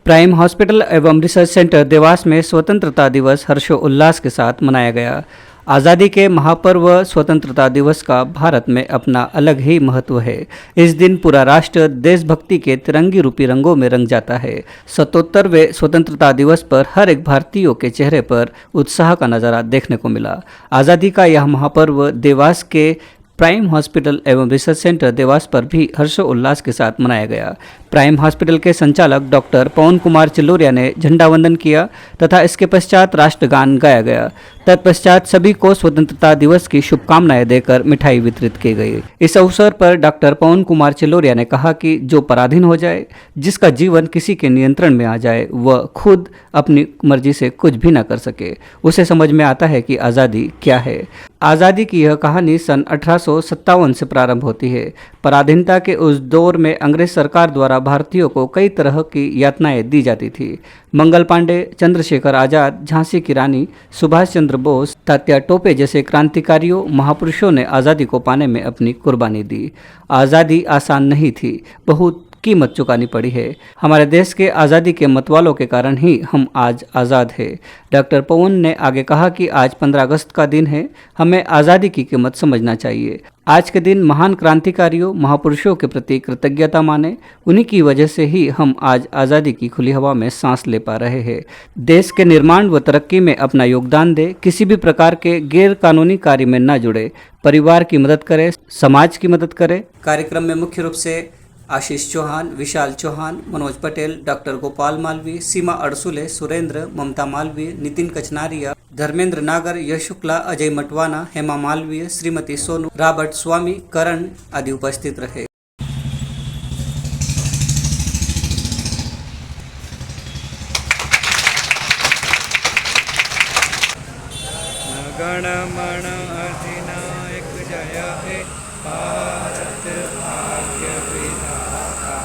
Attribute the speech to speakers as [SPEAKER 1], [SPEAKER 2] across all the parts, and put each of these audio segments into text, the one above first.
[SPEAKER 1] Prime hospital एवं research centre Dewas में स्वतंत्रता दिवस हर्षोल्लास के साथ मनाया गया। आज़ादी के महापर्व स्वतंत्रता दिवस का भारत में अपना अलग ही महत्व है। इस दिन पूरा राष्ट्र देशभक्ति के तिरंगी रूपी रंगों में रंग जाता है। 77वें स्वतंत्रता दिवस पर हर एक भारतीयों के चेहरे पर उत्साह का नज़ारा देखने को मिला। आज़ादी का यह महापर्व देवास के प्राइम हॉस्पिटल एवं रिसर्च सेंटर देवास पर भी हर्षोल्लास के साथ मनाया गया। प्राइम हॉस्पिटल के संचालक डॉक्टर पवन कुमार चिल्लोरिया ने झंडा वंदन किया तथा इसके पश्चात राष्ट्रगान गाया गया। तत्पश्चात सभी को स्वतंत्रता दिवस की शुभकामनाएं देकर मिठाई वितरित की गई। इस अवसर पर डॉक्टर पवन कुमार चिल्लोरिया ने कहा कि जो पराधीन हो जाए, जिसका जीवन किसी के नियंत्रण में आ जाए, वह खुद अपनी मर्जी से कुछ भी न कर सके, उसे समझ में आता है कि आज़ादी क्या है। आज़ादी की यह कहानी सन 1857 से प्रारंभ होती है। पराधीनता के उस दौर में अंग्रेज सरकार द्वारा भारतीयों को कई तरह की यातनाएं दी जाती थी। मंगल पांडे, चंद्रशेखर आज़ाद, झांसी की रानी, सुभाष चंद्र बोस, तात्या टोपे जैसे क्रांतिकारियों महापुरुषों ने आज़ादी को पाने में अपनी कुर्बानी दी। आज़ादी आसान नहीं थी, बहुत कीमत चुकानी पड़ी है। हमारे देश के आज़ादी के मतवालों के कारण ही हम आज आज़ाद हैं। डॉक्टर पवन ने आगे कहा कि आज 15 अगस्त का दिन है, हमें आज़ादी की कीमत समझना चाहिए। आज के दिन महान क्रांतिकारियों महापुरुषों के प्रति कृतज्ञता माने, उन्हीं की वजह से ही हम आज आज़ादी की खुली हवा में सांस ले पा रहे हैं। देश के निर्माण व तरक्की में अपना योगदान दे, किसी भी प्रकार के गैर कानूनी कार्य में न जुड़े, परिवार की मदद करे, समाज की मदद करे। कार्यक्रम में मुख्य रूप से आशीष चौहान, विशाल चौहान, मनोज पटेल, डॉक्टर गोपाल मालवीय, सीमा अड़सुले, सुरेंद्र, ममता मालवीय, नितिन कचनारिया, धर्मेंद्र नागर, यश शुक्ला, अजय मटवाना, हेमा मालवीय, श्रीमती सोनू, रॉबर्ट स्वामी, करण आदि उपस्थित रहे।
[SPEAKER 2] गण मन अधिनायक जय हे भारत भाग्य विधाता,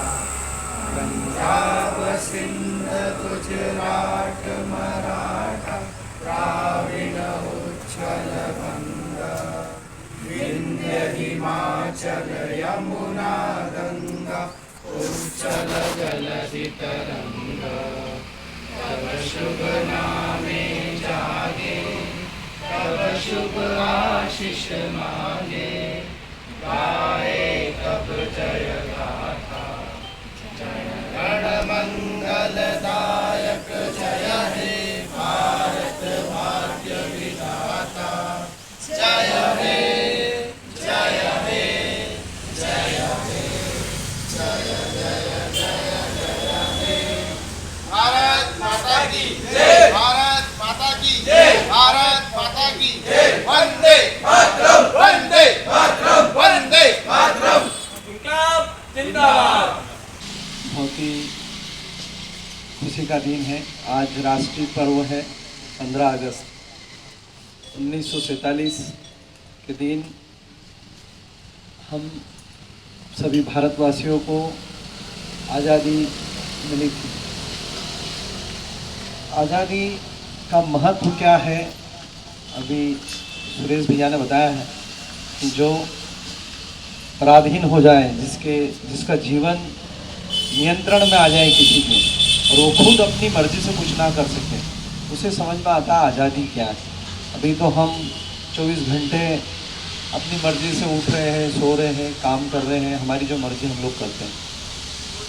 [SPEAKER 2] पंजाब सिंध गुजरात मराठा, द्राविड़ उच्छल बंगा, विंध्य हिमाचल यमुना गंगा, उच्छल जलधि तरंगा, तव शुभ नामे जागे, तव शुभ आशीष मांगे, गाए तब जय गाथा, जय गण मंगलदायक जय हे भारत भाग्य विधाता, जय हे जय हे जय हे जय जय जय जय हे। भारत माता की जय, भारत माता की जय, भारत माता की जय, वंदे मातरम, वंदे मातरम, वंदे मातरम, इंकलाब जिंदाबाद।
[SPEAKER 3] बहुत ही खुशी का दिन है। आज राष्ट्रीय पर्व है 15 अगस्त 1947 के दिन हम सभी भारतवासियों को आज़ादी मिली थी। आज़ादी का महत्व क्या है, अभी सुरेश भैया ने बताया है कि जो पराधीन हो जाए, जिसका जीवन नियंत्रण में आ जाए किसी के, और वो खुद अपनी मर्जी से कुछ ना कर सके, उसे समझ में आता है आज़ादी क्या है। अभी तो हम 24 घंटे अपनी मर्जी से उठ रहे हैं, सो रहे हैं, काम कर रहे हैं, हमारी जो मर्जी हम लोग करते हैं।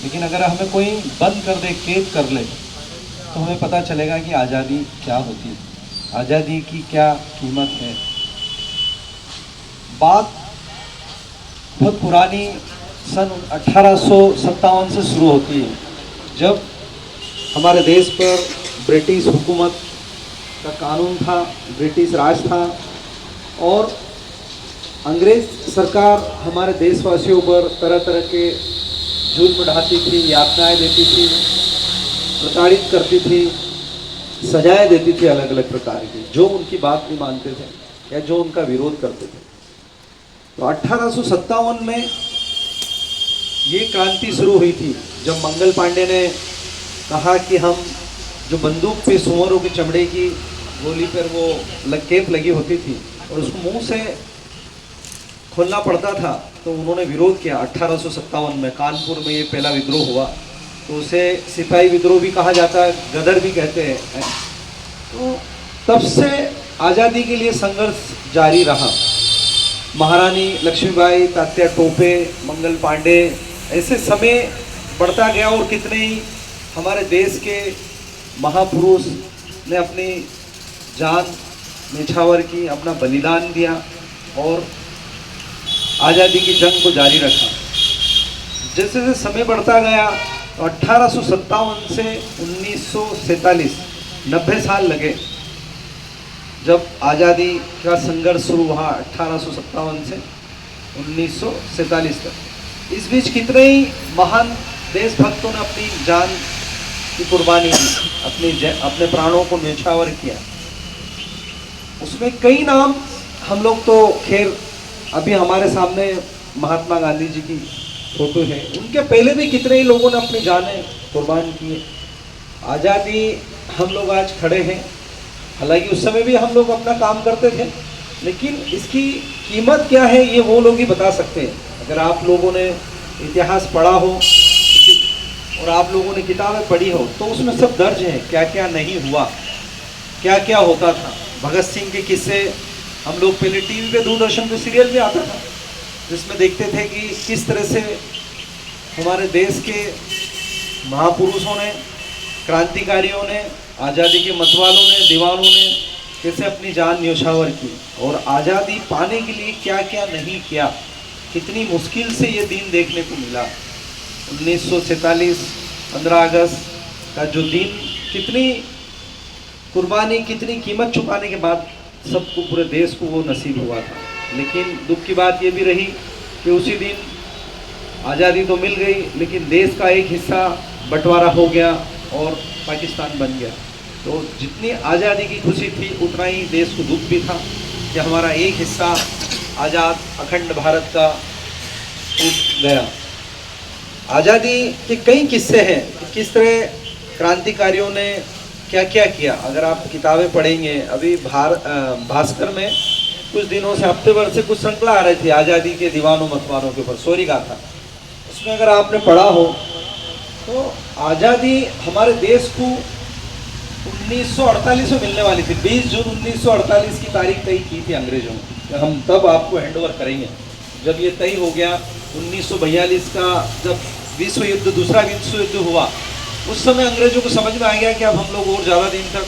[SPEAKER 3] लेकिन अगर हमें कोई बंद कर दे, कैद कर ले, तो हमें पता चलेगा कि आज़ादी क्या होती है, आज़ादी की क्या कीमत है। बात बहुत पुरानी सन 1857 से शुरू होती है, जब हमारे देश पर ब्रिटिश हुकूमत का कानून था, ब्रिटिश राज था, और अंग्रेज सरकार हमारे देशवासियों पर तरह तरह के जुल्म ढाती थी, यातनाएं देती थी, प्रताड़ित करती थी, सजाएं देती थी अलग अलग प्रकार की, जो उनकी बात नहीं मानते थे या जो उनका विरोध करते थे। तो 1857 में ये क्रांति शुरू हुई थी, जब मंगल पांडे ने कहा कि हम जो बंदूक पे सुअरों की चमड़े की गोली पर वो केप लगी होती थी और उसको मुंह से खोलना पड़ता था, तो उन्होंने विरोध किया। 1857 में कानपुर में ये पहला विद्रोह हुआ तो उसे सिपाही विद्रोह भी कहा जाता है, गदर भी कहते हैं। तो तब से आज़ादी के लिए संघर्ष जारी रहा। महारानी लक्ष्मीबाई, तात्या टोपे, मंगल पांडे, ऐसे समय बढ़ता गया और कितने ही हमारे देश के महापुरुष ने अपनी जान न्यौछावर की, अपना बलिदान दिया और आज़ादी की जंग को जारी रखा। जैसे जैसे समय बढ़ता गया तो 1857 से 1947 90 साल लगे जब आज़ादी का संघर्ष शुरू हुआ 1857 से 1947 तक। इस बीच कितने ही महान देशभक्तों ने अपनी जान की कुर्बानी की, अपने प्राणों को न्यौछावर किया। उसमें कई नाम हम लोग तो खैर अभी हमारे सामने महात्मा गांधी जी की फोटो है, उनके पहले भी कितने ही लोगों ने अपनी जानें कुर्बान की। आज़ादी हम लोग आज खड़े हैं, हालांकि उस समय भी हम लोग अपना काम करते थे, लेकिन इसकी कीमत क्या है ये वो लोग ही बता सकते हैं। अगर आप लोगों ने इतिहास पढ़ा हो और आप लोगों ने किताबें पढ़ी हो तो उसमें सब दर्ज है, क्या क्या नहीं हुआ, क्या क्या होता था। भगत सिंह के किस्से हम लोग पहले टीवी पे, दूरदर्शन पे सीरियल भी आता था जिसमें देखते थे कि किस तरह से हमारे देश के महापुरुषों ने, क्रांतिकारियों ने, आज़ादी के मतवालों ने, दीवानों ने कैसे अपनी जान न्यौछावर की और आज़ादी पाने के लिए क्या क्या नहीं किया। कितनी मुश्किल से ये दिन देखने को मिला। 1947 15 अगस्त का जो दिन, कितनी कुर्बानी, कितनी कीमत चुकाने के बाद सबको, पूरे देश को वो नसीब हुआ था। लेकिन दुख की बात ये भी रही कि उसी दिन आज़ादी तो मिल गई लेकिन देश का एक हिस्सा बंटवारा हो गया और पाकिस्तान बन गया। तो जितनी आज़ादी की खुशी थी उतना ही देश को दुख भी था कि हमारा एक हिस्सा आज़ाद अखंड भारत का टूट गया। आज़ादी के कई किस्से हैं कि किस तरह क्रांतिकारियों ने क्या क्या किया। अगर आप किताबें पढ़ेंगे, अभी भास्कर में कुछ दिनों से, हफ्ते भर से कुछ श्रृंखला आ रही थी आज़ादी के दीवानों मतवारों के ऊपर, शौर्य गाथा। उसमें अगर आपने पढ़ा हो तो आज़ादी हमारे देश को 1948 में मिलने वाली थी। 20 जून 1948 की तारीख तय की थी अंग्रेजों ने, हम तब आपको हैंडओवर करेंगे। जब ये तय हो गया 1942 का, जब विश्व युद्ध, दूसरा विश्व युद्ध हुआ, उस समय अंग्रेजों को समझ में आ गया कि अब हम लोग और ज़्यादा दिन तक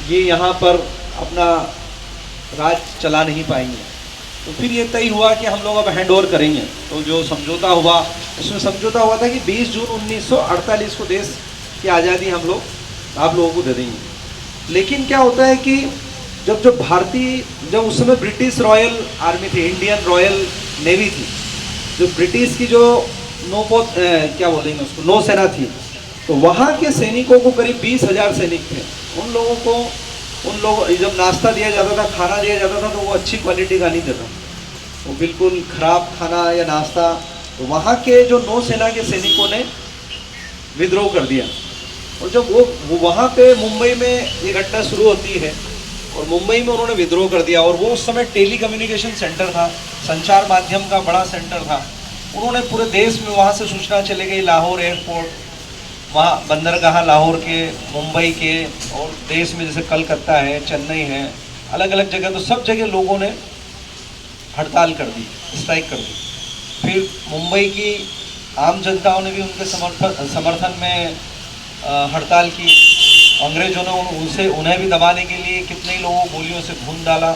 [SPEAKER 3] ये यहाँ पर अपना राज चला नहीं पाएंगे। तो फिर ये तय हुआ कि हम लोग अब हैंडओवर करेंगे। तो जो समझौता हुआ, उसमें समझौता हुआ था कि 20 जून 1948 को देश की आज़ादी हम लोग आप लोगों को दे देंगे। लेकिन क्या होता है कि जब उस समय ब्रिटिश रॉयल आर्मी थी, इंडियन रॉयल नेवी थी, जो ब्रिटिश की जो क्या बोलेंगे उसको, नौसेना थी, तो वहाँ के सैनिकों को करीब 20,000 सैनिक थे। उन लोगों जब नाश्ता दिया जाता था, खाना दिया जाता था, तो वो अच्छी क्वालिटी का नहीं देता, वो बिल्कुल ख़राब खाना या नाश्ता। तो वहाँ के जो नौसेना के सैनिकों ने विद्रोह कर दिया। और जब वो वहाँ पे मुंबई में ये घटना शुरू होती है और मुंबई में उन्होंने विद्रोह कर दिया। और वो उस समय टेली कम्युनिकेशन सेंटर था, संचार माध्यम का बड़ा सेंटर था। उन्होंने पूरे देश में, वहाँ से सूचना चले गई, लाहौर एयरपोर्ट, वहाँ बंदरगाह लाहौर के, मुंबई के, और देश में जैसे कलकत्ता है, चेन्नई है, अलग अलग जगह, तो सब जगह लोगों ने हड़ताल कर दी, स्ट्राइक कर दी। फिर मुंबई की आम जनताओं ने भी उनके समर्थन में हड़ताल की। अंग्रेजों ने उन्हें भी दबाने के लिए कितने लोगों को गोलियों से भून डाला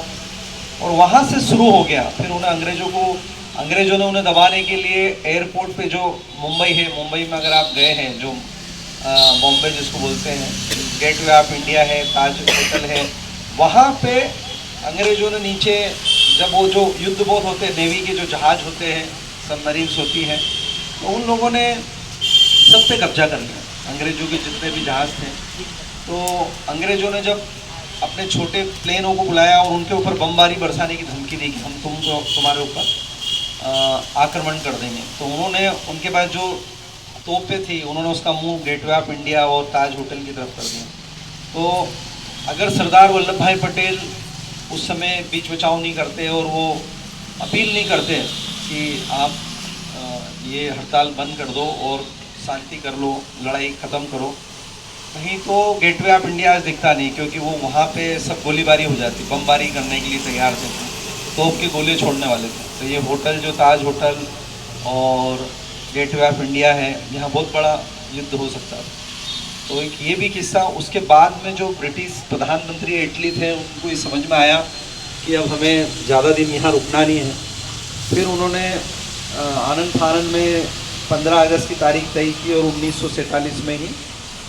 [SPEAKER 3] और वहाँ से शुरू हो गया। फिर अंग्रेजों ने उन्हें दबाने के लिए एयरपोर्ट पे, जो मुंबई है, मुंबई में अगर आप गए हैं, जो बॉम्बे जिसको बोलते हैं, गेटवे ऑफ इंडिया है, ताज होटल है, वहाँ पे अंग्रेजों ने नीचे, जब वो जो युद्ध बोट होते हैं, नेवी के जो जहाज़ होते हैं, सबमरीन्स होती हैं, तो उन लोगों ने सब पे कब्जा कर लिया, अंग्रेजों के जितने भी जहाज़ थे। तो अंग्रेजों ने जब अपने छोटे प्लेनों को बुलाया और उनके ऊपर बमबारी बरसाने की धमकी दी कि हम तुम्हारे ऊपर आक्रमण कर देंगे, तो उन्होंने, उनके पास जो तोपें थी, उन्होंने उसका मुंह गेटवे ऑफ इंडिया और ताज होटल की तरफ कर दिया। तो अगर सरदार वल्लभ भाई पटेल उस समय बीच बचाव नहीं करते और वो अपील नहीं करते कि आप ये हड़ताल बंद कर दो और शांति कर लो, लड़ाई ख़त्म करो। कहीं तो गेटवे ऑफ इंडिया आज दिखता नहीं, क्योंकि वो वहाँ पे सब गोलीबारी हो जाती, बमबारी करने के लिए तैयार थे, तोप के गोले छोड़ने वाले थे। तो ये होटल जो ताज होटल और गेटवे ऑफ इंडिया है, यहाँ बहुत बड़ा युद्ध हो सकता था। तो एक ये भी किस्सा। उसके बाद में जो ब्रिटिश प्रधानमंत्री इटली थे, उनको ये समझ में आया कि अब हमें ज़्यादा दिन यहाँ रुकना नहीं है। फिर उन्होंने आनंद फानन में 15 अगस्त की तारीख तय की और 1947 में ही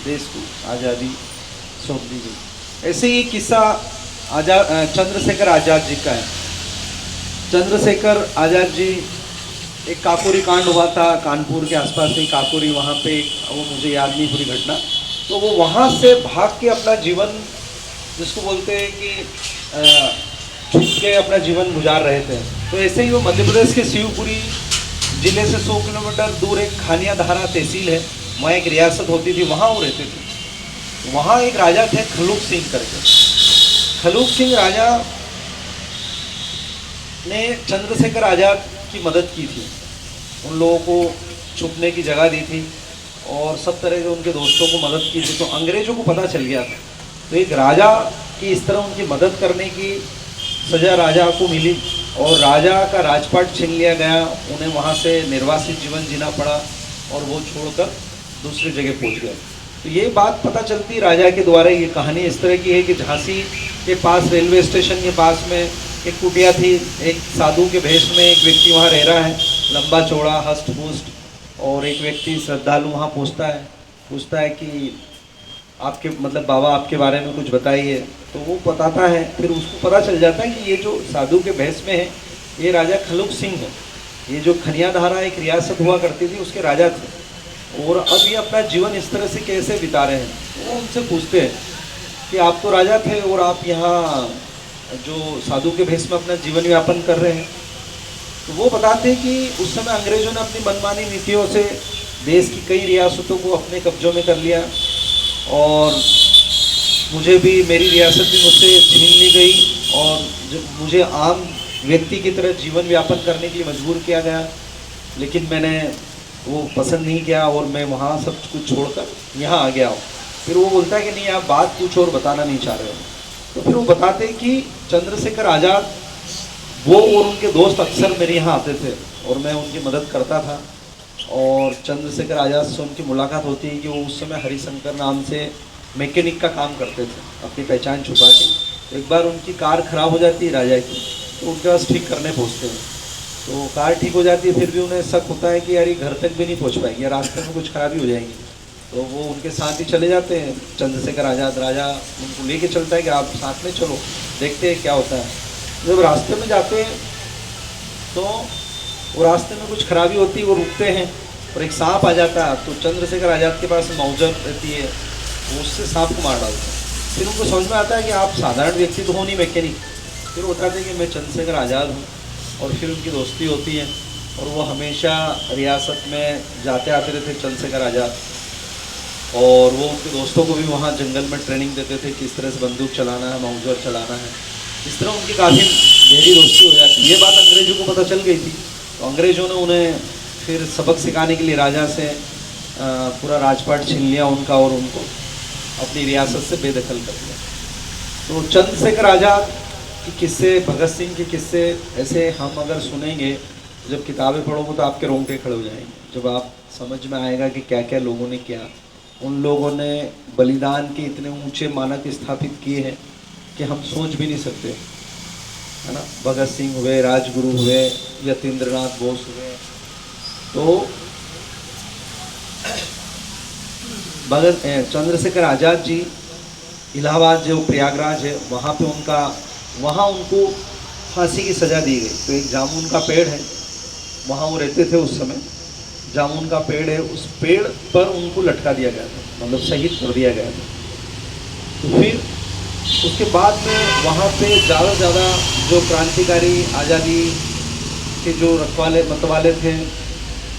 [SPEAKER 3] देश को आज़ादी सौंप दी गई। ऐसे ही किस्सा चंद्रशेखर आज़ाद जी का है। चंद्रशेखर आज़ाद जी, एक काकोरी कांड हुआ था कानपुर के आसपास में, काकोरी, वहाँ पे वो मुझे याद नहीं पूरी घटना। तो वो वहाँ से भाग के अपना जीवन, जिसको बोलते हैं कि छुप के अपना जीवन गुजार रहे थे। तो ऐसे ही वो मध्य प्रदेश के शिवपुरी जिले से 100 किलोमीटर दूर एक खानिया धारा तहसील है, वहाँ एक रियासत होती थी, वहाँ वो रहते थे। वहाँ एक राजा थे खलूक सिंह करके। खलूक सिंह राजा ने चंद्रशेखर आज़ाद की मदद की थी, उन लोगों को छुपने की जगह दी थी और सब तरह के उनके दोस्तों को मदद की थी। तो अंग्रेज़ों को पता चल गया था। तो एक राजा की इस तरह उनकी मदद करने की सज़ा राजा को मिली और राजा का राजपाट छीन लिया गया। उन्हें वहाँ से निर्वासित जीवन जीना पड़ा और वो छोड़कर दूसरी जगह पहुँच गए। तो ये बात पता चलती राजा के द्वारा। ये कहानी इस तरह की है कि झांसी के पास रेलवे स्टेशन के पास में एक कुटिया थी, एक साधु के भेष में एक व्यक्ति वहाँ रह रहा है, लंबा चौड़ा हष्ट पुष्ट, और एक व्यक्ति श्रद्धालु वहाँ पूछता है कि आपके मतलब बाबा आपके बारे में कुछ बताइए। तो वो बताता है, फिर उसको पता चल जाता है कि ये जो साधु के भेष में है ये राजा खलूक सिंह है। ये जो खनिया धारा एक रियासत हुआ करती थी उसके राजा थे और अब ये अपना जीवन इस तरह से कैसे बिता रहे हैं। वो उनसे पूछते हैं कि आप तो राजा थे और आप यहाँ जो साधु के भेष में अपना जीवन यापन कर रहे हैं। तो वो बताते हैं कि उस समय अंग्रेज़ों ने अपनी मनमानी नीतियों से देश की कई रियासतों को अपने कब्जों में कर लिया और मुझे भी, मेरी रियासत भी मुझसे छीन ली गई और जो मुझे आम व्यक्ति की तरह जीवन यापन करने के लिए मजबूर किया गया। लेकिन मैंने वो पसंद नहीं किया और मैं वहाँ सब कुछ छोड़कर यहाँ आ गया हूँ। फिर वो बोलता है कि नहीं, आप बात कुछ और बताना नहीं चाह रहे हो। तो फिर वो बताते हैं कि चंद्रशेखर आज़ाद वो और उनके दोस्त अक्सर मेरे यहाँ आते थे और मैं उनकी मदद करता था। और चंद्रशेखर आज़ाद से उनकी मुलाकात होती है कि वो उस समय हरिशंकर नाम से मैकेनिक का काम करते थे, अपनी पहचान छुपा के। तो एक बार उनकी कार ख़राब हो जाती है राजा की, तो उनके पास ठीक करने पहुँचते हैं। तो कार ठीक हो जाती है, फिर भी उन्हें शक होता है कि यार ये घर तक भी नहीं पहुँच पाएगी या रास्ते में कुछ खराबी हो जाएगी। तो वो उनके साथ ही चले जाते हैं। चंद्रशेखर आज़ाद राजा उनको लेके चलता है कि आप साथ में चलो, देखते हैं क्या होता है। जब रास्ते में जाते हैं तो वो रास्ते में कुछ खराबी होती है, वो रुकते हैं और एक सांप आ जाता है। तो चंद्रशेखर आज़ाद के पास मौजर रहती है, वो उससे सांप को मार डालते हैं। फिर उनको समझ में आता है कि आप साधारण व्यक्ति तो हो नहीं, मैकेनिक। फिर वो बताते हैं कि मैं चंद्रशेखर आज़ाद हूँ और फिर उनकी दोस्ती होती है और वो हमेशा रियासत में जाते आते रहते चंद्रशेखर आज़ाद। और वो उनके दोस्तों को भी वहाँ जंगल में ट्रेनिंग देते थे, किस तरह से बंदूक चलाना है, मौजर चलाना है। इस तरह उनकी काफ़ी गहरी दोस्ती हो जाती है। ये बात अंग्रेज़ों को पता चल गई थी, तो अंग्रेज़ों ने उन्हें फिर सबक सिखाने के लिए राजा से पूरा राजपाट छीन लिया उनका और उनको अपनी रियासत से बेदखल कर दिया। तो चंद्रशेखर आज़ाद के किस्से, भगत सिंह के किस्से ऐसे हम अगर सुनेंगे, जब किताबें पढ़ोगे तो आपके रोंगटे खड़े हो जाएंगे। जब आप समझ में आएगा कि क्या क्या लोगों ने किया। उन लोगों ने बलिदान के इतने ऊंचे मानक स्थापित किए हैं कि हम सोच भी नहीं सकते, है ना। भगत सिंह हुए, राजगुरु हुए, यतीन्द्रनाथ बोस हुए। तो चंद्रशेखर आज़ाद जी इलाहाबाद जो प्रयागराज है वहाँ पे वहाँ उनको फांसी की सज़ा दी गई। तो एक जामुन का पेड़ है, वहाँ वो रहते थे उस समय। जामुन का पेड़ है, उस पेड़ पर उनको लटका दिया गया था, मतलब शहीद कर दिया गया था। तो फिर उसके बाद में वहाँ पे ज़्यादा से ज़्यादा जो क्रांतिकारी आज़ादी के जो रखवाले मतवाले थे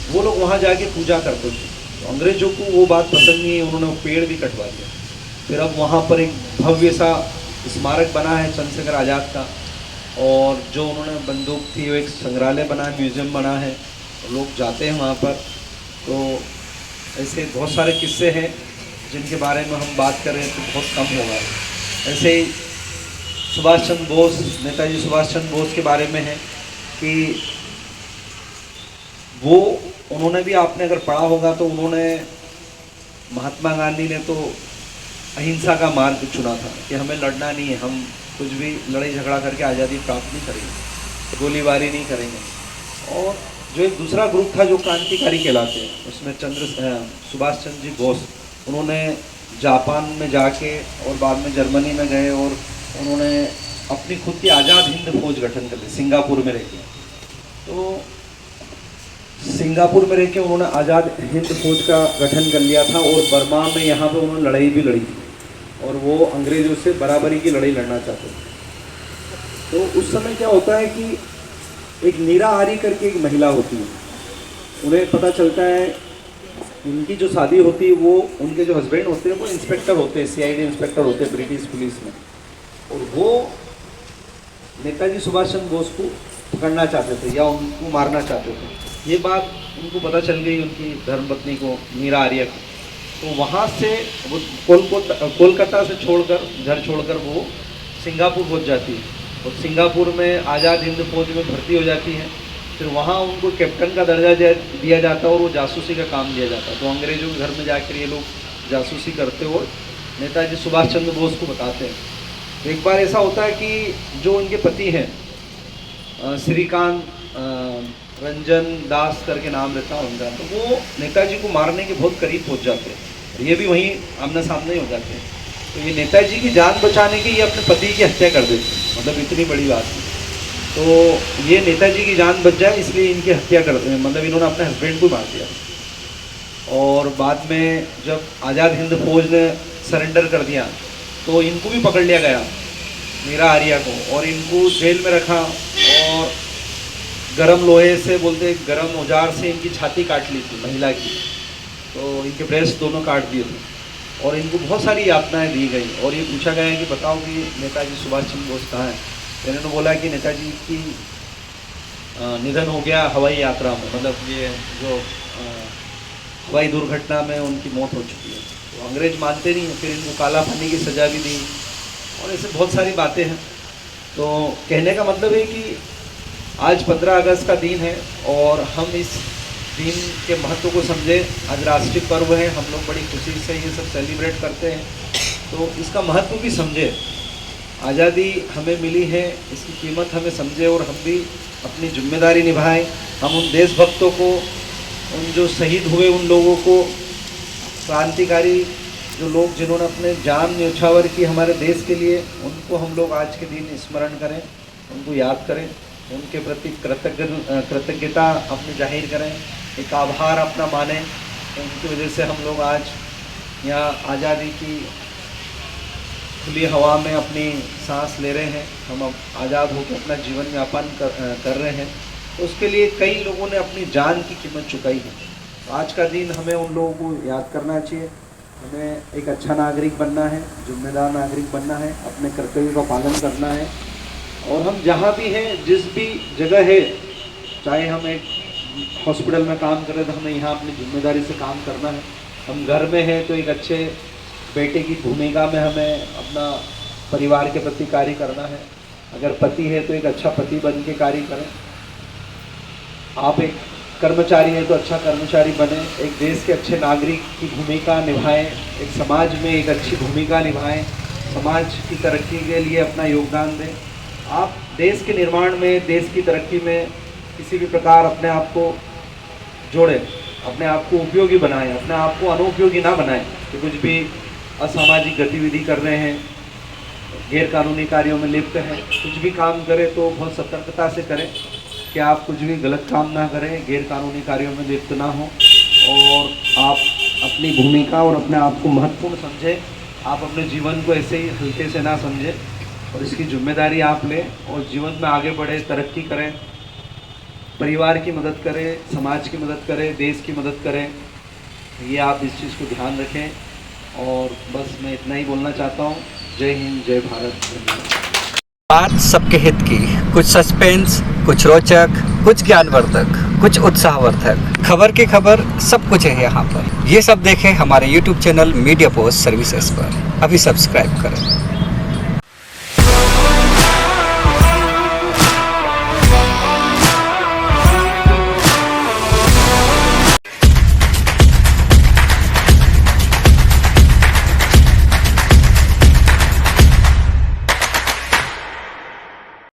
[SPEAKER 3] वो लोग वहाँ जाके पूजा करते थे। तो अंग्रेज़ों को वो बात पसंद नहीं है, उन्होंने वो पेड़ भी कटवा दिया। फिर अब वहाँ पर एक भव्य सा स्मारक बना है चंद्रशेखर आज़ाद का, और जो उन्होंने बंदूक थी वो एक संग्रहालय बना है, म्यूज़ियम बना है, लोग जाते हैं वहाँ पर। तो ऐसे बहुत सारे किस्से हैं जिनके बारे में हम बात करें तो बहुत कम होगा। ऐसे ही सुभाष चंद्र बोस, नेताजी सुभाष चंद्र बोस के बारे में है कि वो उन्होंने भी, आपने अगर पढ़ा होगा तो उन्होंने, महात्मा गांधी ने तो अहिंसा का मार्ग चुना था कि हमें लड़ना नहीं है, हम कुछ भी लड़ाई झगड़ा करके आज़ादी प्राप्त नहीं करेंगे, गोलीबारी नहीं करेंगे। और जो एक दूसरा ग्रुप था जो क्रांतिकारी कहलाते हैं, उसमें सुभाष चंद्र जी बोस, उन्होंने जापान में जाके और बाद में जर्मनी में गए और उन्होंने अपनी खुद की आज़ाद हिंद फौज गठन कर ली सिंगापुर में रह के। तो सिंगापुर में रह के उन्होंने आज़ाद हिंद फौज का गठन कर लिया था और बर्मा में यहाँ पे उन्होंने लड़ाई भी लड़ी थी और वो अंग्रेज़ों से बराबरी की लड़ाई लड़ना चाहते थे। तो उस समय क्या होता है कि एक नीरा आरी करके एक महिला होती है, उन्हें पता चलता है, उनकी जो शादी होती है वो, उनके जो हस्बैंड होते हैं वो इंस्पेक्टर होते हैं, सीआईडी इंस्पेक्टर होते हैं ब्रिटिश पुलिस में, और वो नेताजी सुभाष चंद्र बोस को पकड़ना चाहते थे या उनको मारना चाहते थे। ये बात उनको पता चल गई, उनकी धर्मपत्नी को, मीरा आर्या को। तो वहाँ से वो कोलकाता से छोड़कर, घर छोड़कर वो सिंगापुर पहुँच जाती है और सिंगापुर में आज़ाद हिंद फौज में भर्ती हो जाती है। फिर वहाँ उनको कैप्टन का दर्जा दिया जाता है और वो जासूसी का काम दिया जाता है। तो अंग्रेज़ों के घर में जाकर ये लोग जासूसी करते हुए नेताजी सुभाष चंद्र बोस को बताते हैं। तो एक बार ऐसा होता है कि जो उनके पति हैं, श्रीकांत रंजन दास करके नाम रहता है उनका, तो वो नेताजी को मारने के बहुत करीब पहुंच जाते हैं। ये भी वहीं आमने सामने ही हो जाते हैं। तो ये नेताजी की जान बचाने के ये अपने पति की हत्या कर देते हैं, मतलब इतनी बड़ी बात है। तो ये नेताजी की जान बच जाए इसलिए इनकी हत्या करते हैं, मतलब इन्होंने अपने हस्बैंड को मार दिया। और बाद में जब आज़ाद हिंद फौज ने सरेंडर कर दिया तो इनको भी पकड़ लिया गया, मीरा आर्या को, और इनको जेल में रखा और गरम लोहे से, बोलते गरम औजार से इनकी छाती काट ली थी महिला की, तो इनके ब्रेस्ट दोनों काट दिए थे और इनको बहुत सारी यातनाएं दी गई। और ये पूछा गया कि बताओ कि नेताजी सुभाष चंद्र बोस कहाँ हैं। इन्होंने बोला कि नेताजी की निधन हो गया हवाई यात्रा में, मतलब ये जो हवाई दुर्घटना में उनकी मौत हो चुकी है। तो अंग्रेज मानते नहीं हैं, फिर इनको काला पानी की सज़ा भी दी और ऐसे बहुत सारी बातें हैं। तो कहने का मतलब है कि आज 15 अगस्त का दिन है और हम इस दिन के महत्व को समझे। आज राष्ट्रीय पर्व है, हम लोग बड़ी खुशी से ये सब सेलिब्रेट करते हैं, तो इसका महत्व भी समझे। आज़ादी हमें मिली है, इसकी कीमत हमें समझे और हम भी अपनी जिम्मेदारी निभाएं। हम उन देशभक्तों को, उन जो शहीद हुए उन लोगों को, क्रांतिकारी जो लोग जिन्होंने अपने जान न्यौछावर की हमारे देश के लिए, उनको हम लोग आज के दिन स्मरण करें, उनको याद करें, उनके प्रति कृतज्ञता अपनी जाहिर करें, एक आभार अपना माने। उनकी वजह से हम लोग आज यहाँ आज़ादी की खुली हवा में अपनी सांस ले रहे हैं, हम अब आज़ाद होकर अपना जीवन यापन कर रहे हैं। तो उसके लिए कई लोगों ने अपनी जान की कीमत चुकाई है। तो आज का दिन हमें उन लोगों को याद करना चाहिए। हमें एक अच्छा नागरिक बनना है, जिम्मेदार नागरिक बनना है, अपने कर्तव्य का पालन करना है। और हम जहाँ भी हैं, जिस भी जगह है, चाहे हम एक हॉस्पिटल में काम करें तो हमें यहाँ अपनी जिम्मेदारी से काम करना है। हम घर में हैं तो एक अच्छे बेटे की भूमिका में हमें अपना परिवार के प्रति कार्य करना है। अगर पति है तो एक अच्छा पति बन के कार्य करें। आप एक कर्मचारी हैं तो अच्छा कर्मचारी बने, एक देश के अच्छे नागरिक की भूमिका निभाएं, एक समाज में एक अच्छी भूमिका निभाएं, समाज की तरक्की के लिए अपना योगदान दें। आप देश के निर्माण में, देश की तरक्की में किसी भी प्रकार अपने आप को जोड़ें, अपने आप को उपयोगी बनाएं, अपने आप को अनुपयोगी ना बनाएं कि कुछ भी असामाजिक गतिविधि कर रहे हैं, गैर कानूनी कार्यों में लिप्त हैं। कुछ भी काम करें तो बहुत सतर्कता से करें कि आप कुछ भी गलत काम ना करें, गैर कानूनी कार्यों में लिप्त ना हो और आप अपनी भूमिका और अपने आप को महत्वपूर्ण समझें। आप अपने जीवन को ऐसे ही हल्के से ना समझें और इसकी जिम्मेदारी आप लें और जीवन में आगे बढ़े, तरक्की करें, परिवार की मदद करें, समाज की मदद करें, देश की मदद करें। ये आप इस चीज़ को ध्यान रखें और बस मैं इतना ही बोलना चाहता हूँ। जय हिंद, जय भारत।
[SPEAKER 1] बात सबके हित की, कुछ सस्पेंस, कुछ रोचक, कुछ ज्ञानवर्धक, कुछ उत्साहवर्धक, खबर की खबर, सब कुछ है यहाँ पर। ये सब देखें हमारे YouTube channel media post services पर। अभी सब्सक्राइब करें।